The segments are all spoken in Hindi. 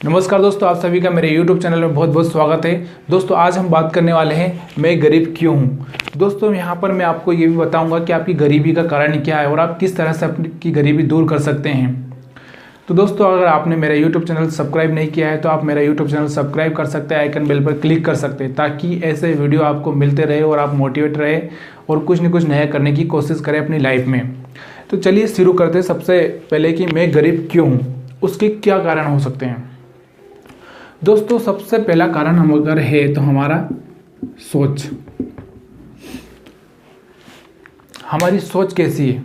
नमस्कार दोस्तों, आप सभी का मेरे YouTube चैनल में बहुत बहुत स्वागत है। दोस्तों आज हम बात करने वाले हैं मैं गरीब क्यों हूँ। दोस्तों यहाँ पर मैं आपको ये भी बताऊंगा कि आपकी गरीबी का कारण क्या है और आप किस तरह से आपकी गरीबी दूर कर सकते हैं। तो दोस्तों अगर आपने मेरा YouTube चैनल सब्सक्राइब नहीं किया है तो आप मेरा YouTube चैनल सब्सक्राइब कर सकते हैं, आइकन बेल पर क्लिक कर सकते हैं ताकि ऐसे वीडियो आपको मिलते रहे और आप मोटिवेट रहे और कुछ न कुछ नया करने की कोशिश करें अपनी लाइफ में। तो चलिए शुरू करते हैं। सबसे पहले कि मैं गरीब क्यों हूँ, उसके क्या कारण हो सकते हैं। दोस्तों सबसे पहला कारण हम अगर है तो हमारा सोच। हमारी सोच कैसी है।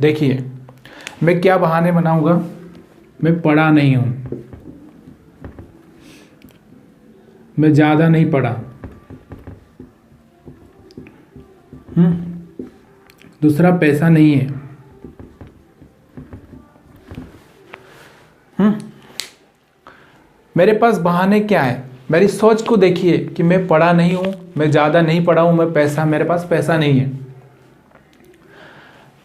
देखिए मैं क्या बहाने बनाऊंगा, मैं पढ़ा नहीं हूं, मैं ज़्यादा नहीं पढ़ा, दूसरा पैसा नहीं है, मेरे पास बहाने क्या है। मेरी सोच को देखिए कि मैं पढ़ा नहीं हूं, मैं ज़्यादा नहीं पढ़ा हूं, मेरे पास पैसा नहीं है।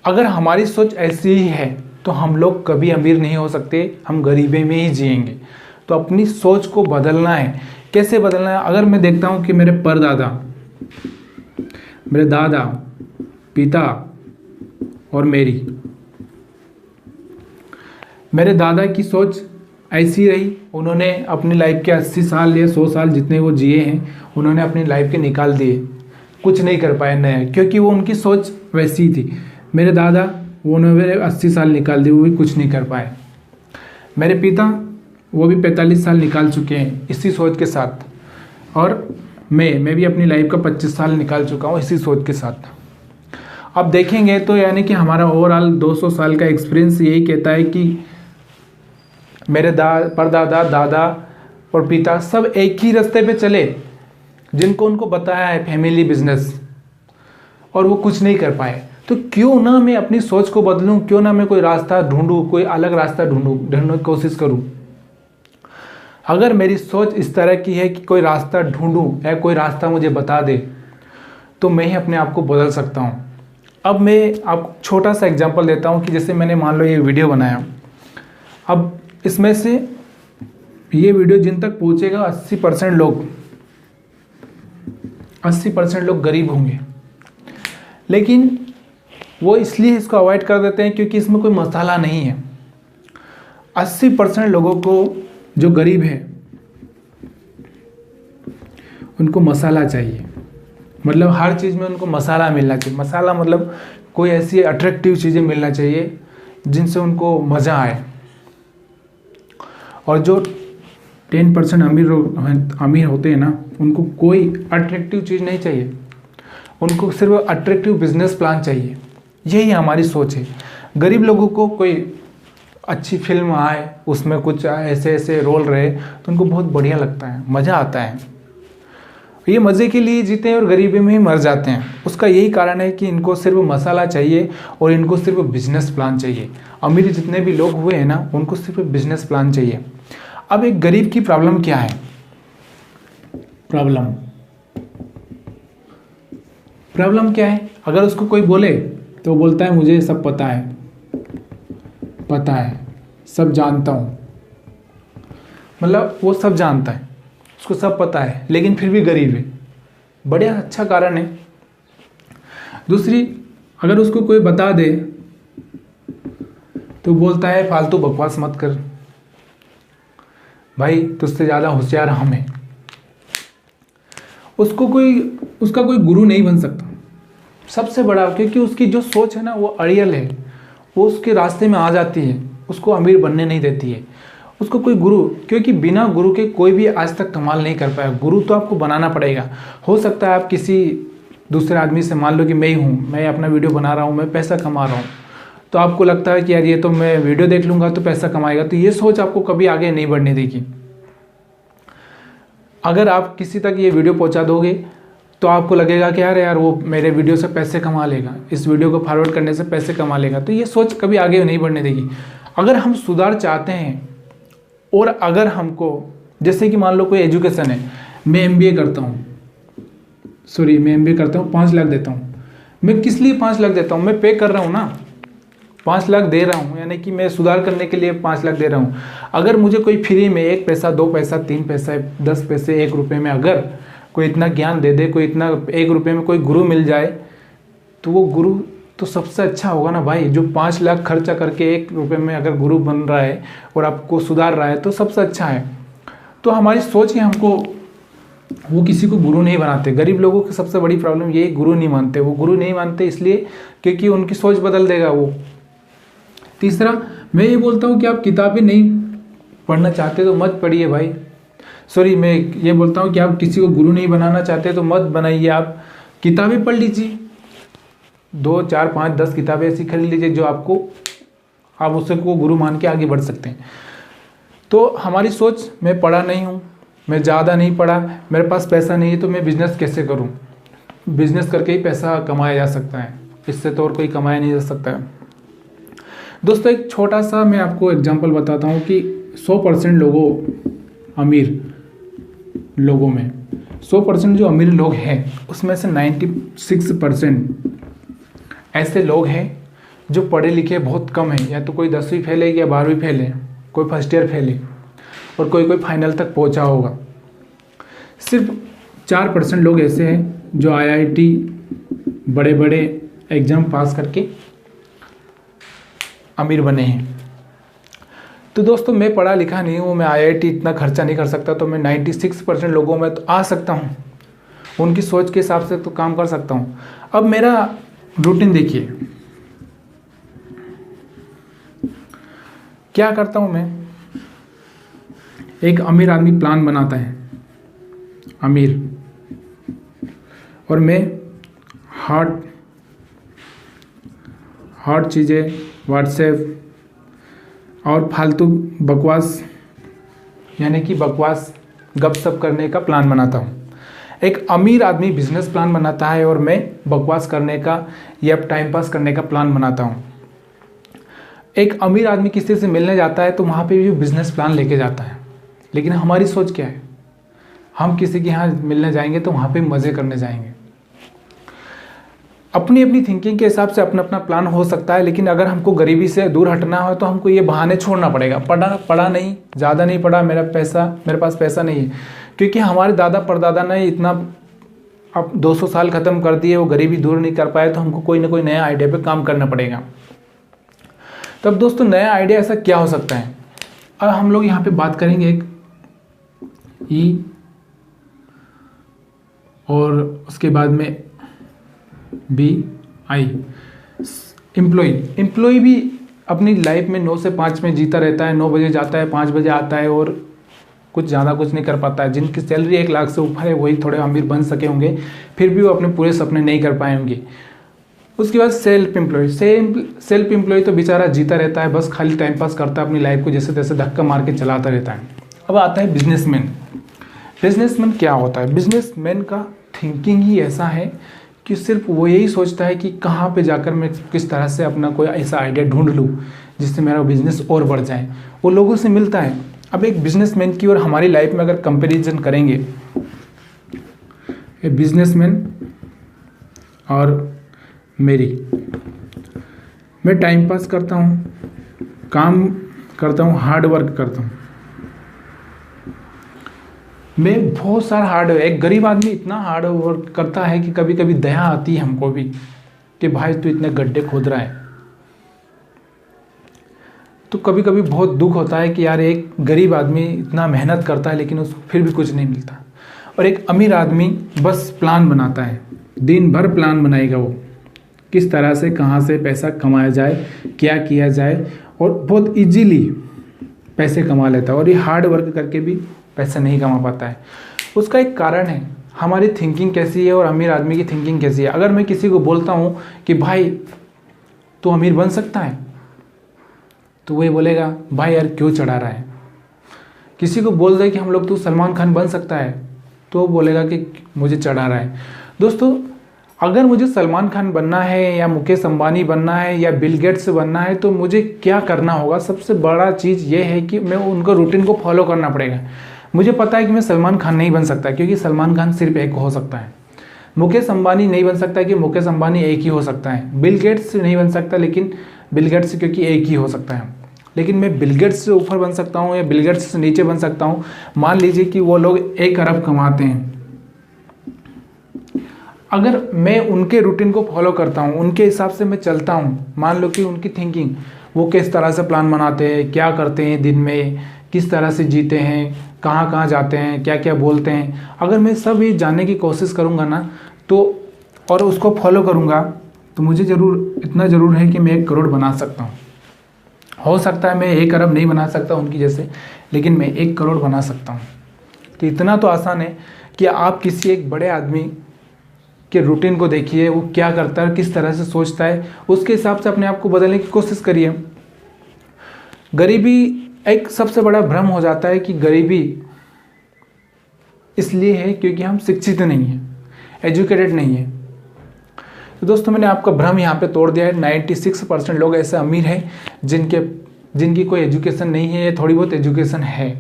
अगर हमारी सोच ऐसी ही है तो हम लोग कभी अमीर नहीं हो सकते, हम गरीबी में ही जिएंगे। तो अपनी सोच को बदलना है। कैसे बदलना है? अगर मैं देखता हूं कि मेरे परदादा, मेरे दादा, पिता और मेरे दादा की सोच ऐसी रही। उन्होंने अपनी लाइफ के 80 साल या 100 साल जितने वो जिए हैं, उन्होंने अपनी लाइफ के निकाल दिए, कुछ नहीं कर पाए नए, क्योंकि वो उनकी सोच वैसी थी। मेरे दादा उन्होंने 80 साल निकाल दिए, वो भी कुछ नहीं कर पाए। मेरे पिता वो भी 45 साल निकाल चुके हैं इसी सोच के साथ। और मैं भी अपनी लाइफ का 25 साल निकाल चुका हूँ इसी सोच के साथ। अब देखेंगे तो यानी कि हमारा ओवरऑल 200 साल का एक्सपीरियंस यही कहता है कि मेरे परदादा, दादा और पिता सब एक ही रास्ते पे चले जिनको उनको बताया है फैमिली बिजनेस, और वो कुछ नहीं कर पाए। तो क्यों ना मैं अपनी सोच को बदलूं, क्यों ना मैं कोई रास्ता ढूंढूं, कोई अलग रास्ता ढूंढने की कोशिश करूं। अगर मेरी सोच इस तरह की है कि कोई रास्ता ढूंढूं या कोई रास्ता मुझे बता दे तो मैं ही अपने आप को बदल सकता हूं। अब मैं आपको छोटा सा एग्जांपल देता हूं कि जैसे मैंने मान लो ये वीडियो बनाया, अब इसमें से ये वीडियो जिन तक पहुंचेगा 80% लोग गरीब होंगे, लेकिन वो इसलिए इसको अवॉइड कर देते हैं क्योंकि इसमें कोई मसाला नहीं है। 80% लोगों को जो गरीब है उनको मसाला चाहिए, मतलब हर चीज़ में उनको मसाला मिलना चाहिए। मसाला मतलब कोई ऐसी अट्रैक्टिव चीज़ें मिलना चाहिए जिनसे उनको मज़ा आए। और जो 10% अमीर होते हैं ना, उनको कोई अट्रैक्टिव चीज़ नहीं चाहिए, उनको सिर्फ अट्रैक्टिव बिजनेस प्लान चाहिए। यही हमारी सोच है। गरीब लोगों को कोई अच्छी फिल्म आए, उसमें कुछ ऐसे ऐसे रोल रहे तो उनको बहुत बढ़िया लगता है, मज़ा आता है। ये मज़े के लिए जीते हैं और गरीबी में ही मर जाते हैं। उसका यही कारण है कि इनको सिर्फ मसाला चाहिए और इनको सिर्फ बिजनेस प्लान चाहिए। अमीर जितने भी लोग हुए हैं ना, उनको सिर्फ बिजनेस प्लान चाहिए। अब एक गरीब की प्रॉब्लम क्या है? प्रॉब्लम क्या है? अगर उसको कोई बोले तो बोलता है मुझे सब पता है, सब जानता हूँ। मतलब वो सब जानता है, उसको सब पता है, लेकिन फिर भी गरीब है। बढ़िया, अच्छा कारण है। दूसरी, अगर उसको कोई बता दे तो बोलता है फालतू बकवास मत कर भाई, तुझसे ज़्यादा होशियार हम हैं। उसका कोई गुरु नहीं बन सकता। सबसे बड़ा, क्योंकि उसकी जो सोच है ना वो अड़ियल है, वो उसके रास्ते में आ जाती है, उसको अमीर बनने नहीं देती है। उसको कोई गुरु, क्योंकि बिना गुरु के कोई भी आज तक कमाल नहीं कर पाया। गुरु तो आपको बनाना पड़ेगा। हो सकता है आप किसी दूसरे आदमी से, मान लो कि मैं अपना वीडियो बना रहा हूँ, मैं पैसा कमा रहा हूँ, तो आपको लगता है कि यार ये तो मैं वीडियो देख लूँगा तो पैसा कमाएगा, तो ये सोच आपको कभी आगे नहीं बढ़ने देगी। अगर आप किसी तक ये वीडियो पहुँचा दोगे तो आपको लगेगा कि यार वो मेरे वीडियो से पैसे कमा लेगा, इस वीडियो को फॉरवर्ड करने से पैसे कमा लेगा, तो ये सोच कभी आगे नहीं बढ़ने देगी। अगर हम सुधार चाहते हैं और अगर हमको, जैसे कि मान लो कोई एजुकेशन है, मैं MBA करता हूँ, 5 लाख देता हूँ। मैं किस लिए 5 लाख देता हूँ? मैं पे कर रहा हूँ ना। 5 लाख दे रहा हूँ, यानी कि मैं सुधार करने के लिए 5 लाख दे रहा हूँ। अगर मुझे कोई फ्री में 1 पैसा 2 पैसा 3 पैसा 10 पैसे 1 रुपये में अगर कोई इतना ज्ञान दे दे, कोई इतना 1 रुपये में कोई गुरु मिल जाए, तो वो गुरु तो सबसे अच्छा होगा ना भाई। जो 5 लाख खर्चा करके 1 रुपये में अगर गुरु बन रहा है और आपको सुधार रहा है तो सबसे अच्छा है। तो हमारी सोच है, हमको वो किसी को गुरु नहीं बनाते। गरीब लोगों की सबसे बड़ी प्रॉब्लम ये, गुरु नहीं मानते। वो गुरु नहीं मानते इसलिए क्योंकि उनकी सोच बदल देगा वो। तीसरा, मैं ये बोलता हूँ कि आप किताबें नहीं पढ़ना चाहते तो मत पढ़िए भाई। सॉरी, मैं ये बोलता हूँ कि आप किसी को गुरु नहीं बनाना चाहते तो मत बनाइए, आप किताबें पढ़ लीजिए। 2 4 5 10 किताबें ऐसी खरीद लीजिए जो आपको, आप उससे को गुरु मान के आगे बढ़ सकते हैं। तो हमारी सोच, मैं पढ़ा नहीं हूँ, मैं ज़्यादा नहीं पढ़ा, मेरे पास पैसा नहीं है तो मैं बिज़नेस कैसे करूँ। बिज़नेस करके ही पैसा कमाया जा सकता है, इससे तो और कोई कमाया नहीं जा सकता है। दोस्तों एक छोटा सा मैं आपको एग्जांपल बताता हूँ कि 100% लोगों, अमीर लोगों में 100% जो अमीर लोग हैं उसमें से 96% ऐसे लोग हैं जो पढ़े लिखे बहुत कम हैं। या तो कोई 10वीं फेल है या 12वीं फेल है, कोई फर्स्ट ईयर फेल है और कोई फाइनल तक पहुंचा होगा। सिर्फ 4% लोग ऐसे हैं जो IIT बड़े बड़े एग्ज़ाम पास करके अमीर बने हैं। तो दोस्तों मैं पढ़ा लिखा नहीं हूँ, मैं IIT इतना खर्चा नहीं कर सकता, तो मैं 96% लोगों में तो आ सकता हूँ, उनकी सोच के हिसाब से तो काम कर सकता हूँ। अब मेरा रूटीन देखिए, क्या करता हूँ मैं। एक अमीर आदमी प्लान बनाता है, अमीर, और मैं हार्ड चीज़ें, व्हाट्सएप और फालतू बकवास, यानी कि बकवास गपशप करने का प्लान बनाता हूँ। एक अमीर आदमी बिजनेस प्लान बनाता है और मैं बकवास करने का या टाइम पास करने का प्लान बनाता हूँ। एक अमीर आदमी किसी से मिलने जाता है तो वहाँ पे भी बिजनेस प्लान लेके जाता है, लेकिन हमारी सोच क्या है, हम किसी के यहाँ मिलने जाएंगे तो वहाँ पे मज़े करने जाएंगे। अपनी अपनी थिंकिंग के हिसाब से अपना अपना प्लान हो सकता है, लेकिन अगर हमको गरीबी से दूर हटना हो तो हमको ये बहाने छोड़ना पड़ेगा। पढ़ा नहीं, ज़्यादा नहीं पढ़ा, मेरे पास पैसा नहीं है, क्योंकि हमारे दादा परदादा ने इतना अब 200 साल ख़त्म कर दिए, वो गरीबी दूर नहीं कर पाए, तो हमको कोई ना कोई नया आइडिया पे काम करना पड़ेगा। तब दोस्तों नया आइडिया ऐसा क्या हो सकता है। अब हम लोग यहाँ पे बात करेंगे एक ई, और उसके बाद में BI, एम्प्लॉय भी अपनी लाइफ में 9 से 5 में जीता रहता है, 9 बजे जाता है, 5 बजे आता है और कुछ ज़्यादा कुछ नहीं कर पाता है। जिनकी सैलरी 1 लाख से ऊपर है वही थोड़े अमीर बन सके होंगे, फिर भी वो अपने पूरे सपने नहीं कर पाए होंगे। उसके बाद सेल्फ एम्प्लॉय तो बेचारा जीता रहता है, बस खाली टाइम पास करता है, अपनी लाइफ को जैसे तैसे धक्का मार के चलाता रहता है। अब आता है बिजनेसमैन क्या होता है। बिजनेसमैन का थिंकिंग ही ऐसा है कि सिर्फ वो यही सोचता है कि कहाँ पे जाकर मैं किस तरह से अपना कोई ऐसा आइडिया ढूंढ लूँ जिससे मेरा बिजनेस और बढ़ जाए। वो लोगों से मिलता है। अब एक बिजनेसमैन की और हमारी लाइफ में अगर कंपैरिजन करेंगे, बिजनेसमैन और मेरी, मैं टाइम पास करता हूँ, काम करता हूँ, हार्ड वर्क करता हूँ, मैं बहुत सारा हार्ड। एक गरीब आदमी इतना हार्ड वर्क करता है कि कभी कभी दया आती है हमको भी कि भाई तू इतने गड्ढे खोद रहा है। तो कभी कभी बहुत दुख होता है कि यार एक गरीब आदमी इतना मेहनत करता है लेकिन उसको फिर भी कुछ नहीं मिलता, और एक अमीर आदमी बस प्लान बनाता है, दिन भर प्लान बनाएगा वो किस तरह से कहाँ से पैसा कमाया जाए, क्या किया जाए, और बहुत इजीली पैसे कमा लेता है। और ये हार्ड वर्क करके भी पैसा नहीं कमा पाता है। उसका एक कारण है, हमारी थिंकिंग कैसी है और अमीर आदमी की थिंकिंग कैसी है। अगर मैं किसी को बोलता हूँ कि भाई तू अमीर बन सकता है, तो वही बोलेगा भाई यार क्यों चढ़ा रहा है। किसी को बोल दे कि हम लोग तू सलमान खान बन सकता है, तो बोलेगा कि मुझे चढ़ा रहा है। दोस्तों अगर मुझे सलमान खान बनना है या मुकेश अंबानी बनना है या बिल गेट्स बनना है, तो मुझे क्या करना होगा। सबसे बड़ा चीज़ ये है कि मैं उनको रूटीन को फॉलो करना पड़ेगा। मुझे पता है कि मैं सलमान खान नहीं बन सकता, क्योंकि सलमान खान सिर्फ एक हो सकता है। मुकेश अंबानी नहीं बन सकता कि मुकेश अंबानी एक ही हो सकता है, बिल गेट्स नहीं बन सकता लेकिन बिल गेट्स क्योंकि एक ही हो सकता है, लेकिन मैं बिल गेट्स से ऊपर बन सकता हूँ या बिल गेट्स से नीचे बन सकता हूँ। मान लीजिए कि वो लोग 1 अरब कमाते हैं, अगर मैं उनके रूटीन को फॉलो करता हूँ, उनके हिसाब से मैं चलता हूँ, मान लो कि उनकी थिंकिंग, वो किस तरह से प्लान बनाते हैं, क्या करते हैं दिन में, किस तरह से जीते हैं, कहाँ कहाँ जाते हैं, क्या क्या बोलते हैं, अगर मैं सब ये जानने की कोशिश करूँगा ना तो और उसको फॉलो करूँगा तो मुझे इतना ज़रूर है कि मैं 1 करोड़ बना सकता हूँ। हो सकता है मैं 1 अरब नहीं बना सकता उनकी जैसे, लेकिन मैं 1 करोड़ बना सकता हूँ। तो इतना तो आसान है कि आप किसी एक बड़े आदमी के रूटीन को देखिए, वो क्या करता है, किस तरह से सोचता है, उसके हिसाब से अपने आप को बदलने की कोशिश करिए। गरीबी एक सबसे बड़ा भ्रम हो जाता है कि गरीबी इसलिए है क्योंकि हम शिक्षित नहीं हैं, एजुकेटेड नहीं है। तो दोस्तों मैंने आपका भ्रम यहाँ पे तोड़ दिया है। 96% लोग ऐसे अमीर हैं जिनकी कोई एजुकेशन नहीं है या थोड़ी बहुत एजुकेशन है।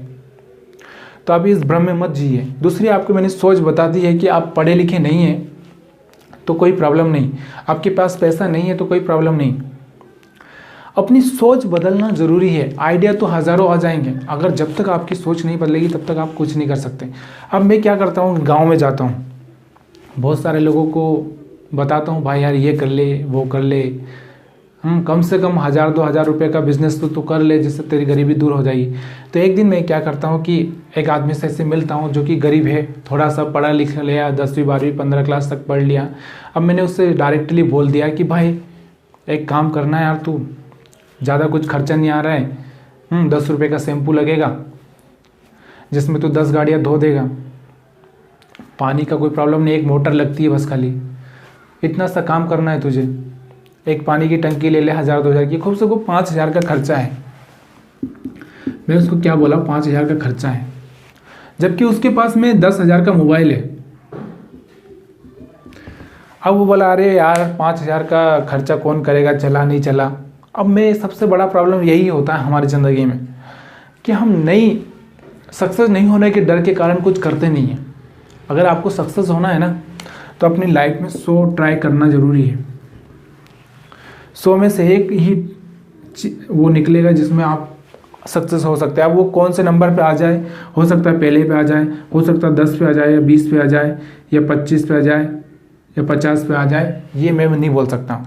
तो आप इस भ्रम में मत जिए। दूसरी आपको मैंने सोच बता दी है कि आप पढ़े लिखे नहीं हैं तो कोई प्रॉब्लम नहीं, आपके पास पैसा नहीं है तो कोई प्रॉब्लम नहीं। अपनी सोच बदलना ज़रूरी है। आइडिया तो हज़ारों आ जाएंगे, अगर जब तक आपकी सोच नहीं बदलेगी तब तक आप कुछ नहीं कर सकते। अब मैं क्या करता हूँ, गांव में जाता हूँ, बहुत सारे लोगों को बताता हूँ भाई यार ये कर ले वो कर ले, कम से कम 1000-2000 रुपये का बिज़नेस तो तू कर ले जिससे तेरी गरीबी दूर हो जाएगी। तो एक दिन मैं क्या करता हूँ कि एक आदमी से ऐसे मिलता हूँ जो कि गरीब है, थोड़ा सा पढ़ा लिखा लिया, 10वीं 12वीं 15 क्लास तक पढ़ लिया। अब मैंने उससे डायरेक्टली बोल दिया कि भाई एक काम करना है यार, तू ज़्यादा कुछ खर्चा नहीं आ रहा है, 10 रुपये का शैम्पू लगेगा जिसमें तू 10 गाड़ियाँ धो देगा, पानी का कोई प्रॉब्लम नहीं, एक मोटर लगती है बस खाली, इतना सा काम करना है तुझे, एक पानी की टंकी ले ले 1000-2000 की, खूब से खूब 5000 का खर्चा है। मैं उसको क्या बोला, 5000 का खर्चा है, जबकि उसके पास में 10,000 का मोबाइल है। अब वो बोला अरे यार 5000 का खर्चा कौन करेगा, चला नहीं चला। अब मैं सबसे बड़ा प्रॉब्लम यही होता है हमारी ज़िंदगी में कि हम सक्सेस नहीं होने के डर के कारण कुछ करते नहीं हैं। अगर आपको सक्सेस होना है ना तो अपनी लाइफ में 100 ट्राई करना ज़रूरी है। 100 में से एक ही वो निकलेगा जिसमें आप सक्सेस हो सकते हैं। अब वो कौन से नंबर पे आ जाए, हो सकता है पहले पे आ जाए, हो सकता है 10 पे आ जाए या 20 पे आ जाए या 25 पे आ जाए या 50 पे आ जाए, ये मैं नहीं बोल सकता।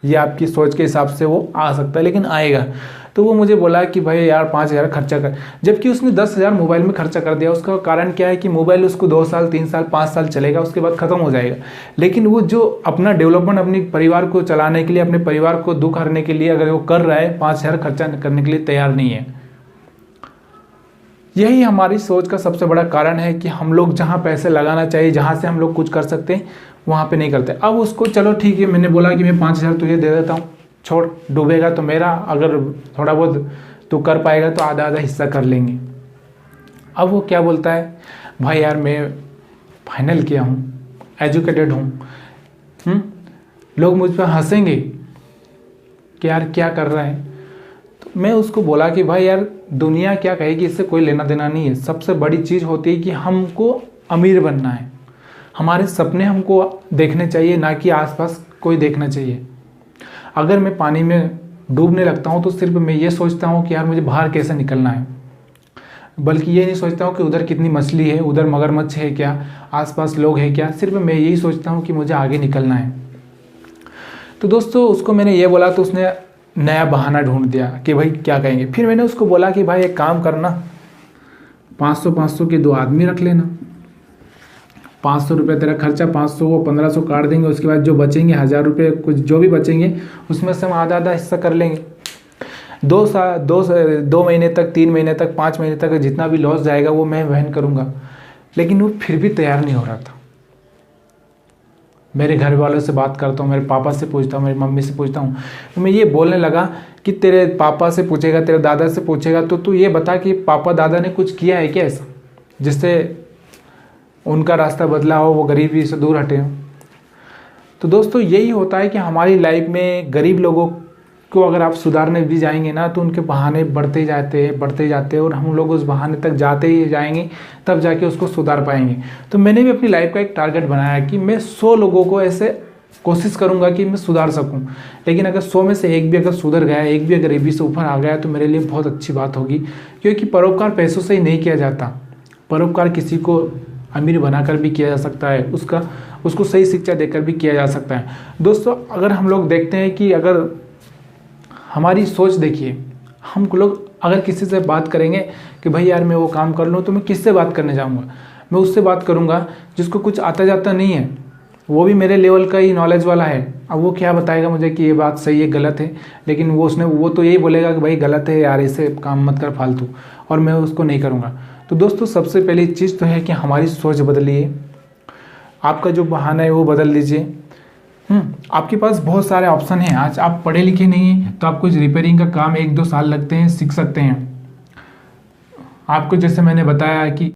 ये आपकी सोच के हिसाब से वो आ सकता है, लेकिन आएगा। तो वो मुझे बोला कि भाई यार 5000 खर्चा कर, जबकि उसने 10,000 मोबाइल में खर्चा कर दिया। उसका कारण क्या है कि मोबाइल उसको 2 साल 3 साल 5 साल चलेगा, उसके बाद ख़त्म हो जाएगा। लेकिन वो जो अपना डेवलपमेंट, अपने परिवार को चलाने के लिए, अपने परिवार को दुख हरने के लिए अगर वो कर रहा है, 5000 खर्चा करने के लिए तैयार नहीं है। यही हमारी सोच का सबसे बड़ा कारण है कि हम लोग जहाँ पैसे लगाना चाहिए, जहाँ से हम लोग कुछ कर सकते हैं, वहाँ पे नहीं करते। अब उसको चलो ठीक है, मैंने बोला कि मैं 5000 तुझे दे देता हूँ, छोड़, डूबेगा तो मेरा, अगर थोड़ा बहुत तू कर पाएगा तो आधा आधा हिस्सा कर लेंगे। अब वो क्या बोलता है, भाई यार मैं फाइनल किया हूँ, एजुकेटेड हूँ, लोग मुझ पर हंसेंगे कि यार क्या कर रहा है। तो मैं उसको बोला कि भाई यार दुनिया क्या कहेगी इससे कोई लेना देना नहीं है। सबसे बड़ी चीज़ होती है कि हमको अमीर बनना है, हमारे सपने हमको देखने चाहिए, ना कि आसपास कोई देखना चाहिए। अगर मैं पानी में डूबने लगता हूँ तो सिर्फ मैं ये सोचता हूँ कि यार मुझे बाहर कैसे निकलना है, बल्कि ये नहीं सोचता हूँ कि उधर कितनी मछली है, उधर मगरमच्छ है क्या, आसपास लोग हैं क्या, सिर्फ मैं यही सोचता हूँ कि मुझे आगे निकलना है। तो दोस्तों उसको मैंने ये बोला तो उसने नया बहाना ढूंढ दिया कि भाई क्या कहेंगे। फिर मैंने उसको बोला कि भाई एक काम करना, 500-500 के 2 आदमी रख लेना, 500 रुपये तेरा खर्चा, 500 वो 1500 काट देंगे, उसके बाद जो बचेंगे 1000 रुपये कुछ जो भी बचेंगे उसमें से हम आधा आधा हिस्सा कर लेंगे। 2 महीने तक, 3 महीने तक, 5 महीने तक जितना भी लॉस जाएगा वो मैं वहन करूँगा। लेकिन वो फिर भी तैयार नहीं हो रहा था। मेरे घर वालों से बात करता हूँ, मेरे पापा से पूछता हूँ, मेरी मम्मी से पूछता हूँ, तो मैं ये बोलने लगा कि तेरे पापा से पूछेगा, तेरे दादा से पूछेगा तो तू ये बता कि पापा दादा ने कुछ किया है क्या ऐसा जिससे उनका रास्ता बदला हो, वो गरीबी से दूर हटे हो। तो दोस्तों यही होता है कि हमारी लाइफ में गरीब लोगों को अगर आप सुधारने भी जाएंगे ना तो उनके बहाने बढ़ते जाते हैं और हम लोग उस बहाने तक जाते ही जाएंगे, तब जाके उसको सुधार पाएंगे। तो मैंने भी अपनी लाइफ का एक टारगेट बनाया कि मैं 100 लोगों को ऐसे कोशिश करूंगा कि मैं सुधार सकूं। लेकिन अगर 100 में से एक भी अगर सुधर गया, एक भी अगर गरीबी से ऊपर आ गया, तो मेरे लिए बहुत अच्छी बात होगी। क्योंकि परोपकार पैसों से ही नहीं किया जाता, परोपकार किसी को अमीर बनाकर भी किया जा सकता है, उसको सही शिक्षा देकर भी किया जा सकता है। दोस्तों, अगर हम लोग देखते हैं कि अगर हमारी सोच देखिए, हम लोग अगर किसी से बात करेंगे कि भाई यार मैं वो काम कर लूँ, तो मैं किससे बात करने जाऊँगा? मैं उससे बात करूँगा जिसको कुछ आता जाता नहीं है, वो भी मेरे लेवल का ही नॉलेज वाला है। अब वो क्या बताएगा मुझे कि ये बात सही है गलत है, लेकिन वो तो यही बोलेगा कि भाई गलत है यार, इसे काम मत कर फालतू, और मैं उसको नहीं करूँगा। तो दोस्तों, सबसे पहली चीज़ तो है कि हमारी सोच बदलिए, आपका जो बहाना है वो बदल दीजिए। आपके पास बहुत सारे ऑप्शन हैं। आज आप पढ़े लिखे नहीं हैं तो आप कुछ रिपेयरिंग का काम 1-2 साल लगते हैं, सीख सकते हैं। आपको जैसे मैंने बताया कि